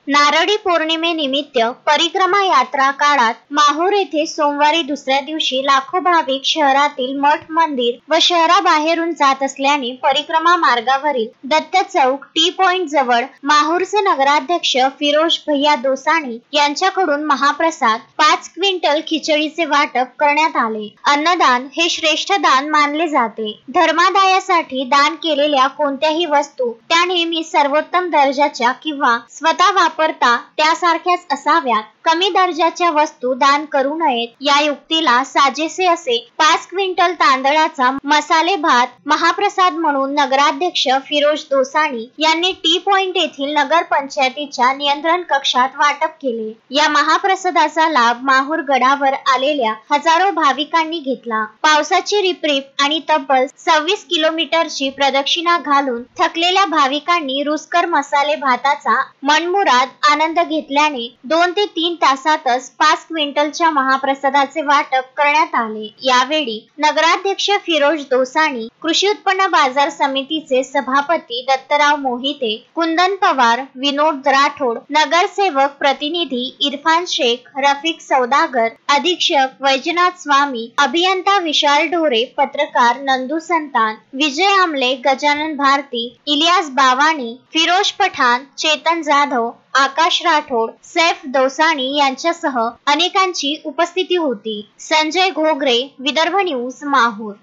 नारळी पौर्णिमेनिमित्त परिक्रमा यात्रा काळात माहूर येथे सोमवारी दुसऱ्या दिवशी लाखो भाविक शहरातील मठ मंदिर व शहराबाहेरून जात असल्याने परिक्रमा मार्गावरील दत्त चौक टी पॉइंट जवळ माहूरचे नगराध्यक्ष फिरोज भैया दोसाणी यांच्याकडून महाप्रसाद 5 क्विंटल खिचडीचे वाटप करण्यात आले। अन्नदान हे श्रेष्ठ दान मानले जाते। धर्मादायासाठी दान केलेल्या कोणत्याही वस्तू त्या नेहमी सर्वोत्तम दर्जाच्या किंवा स्वतः वापरता त्यासारख्याच असाव्यात। कमी दर्जाच्या वस्तू दान करू नयेत या युक्तीला साजेसे असे 5 क्विंटल तांदळाचा मसाले भात महाप्रसाद म्हणून नगराध्यक्ष फिरोज दोसाणी यांनी टी पॉइंट येथील नगर पंचायतीच्या नियंत्रण कक्षात वाटप केले। या महाप्रसादाचा लाभ माहूर गडावर आलेल्या हजारो भाविकांनी घेतला। पावसाची रिपरिप आणि तब्बल 26 किलोमीटरची प्रदक्षिणा घालून थकलेल्या भाविकांनी रुचकर मसाले भाताचा मनमुराद आनंद घेतल्याने 2 ते 3 तासातच 5 क्विंटलच्या महाप्रसादाचे वाटप करण्यात आले। यावेळी नगराध्यक्ष फिरोज दोसाणी, कृषी उत्पन्न बाजार समितीचे सभापती दत्तराव मोहिते, कुंदन पवार, विनोद राठोड, नगरसेवक प्रतिनिधी इरफान शेख, रफिक सौदागर, अधीक्षक वैजनाथ स्वामी, अभियंता विशाल ढोरे, पत्रकार नंदू संतान, विजय आमले, गजानन भारती, इलियास बावाणी, फिरोज पठाण, चेतन जाधव, आकाश राठोड, सैफ दोसाणी यांच्यासह अनेकांची उपस्थिती होती। संजय घोगरे, विदर्भ न्यूज, माहूर।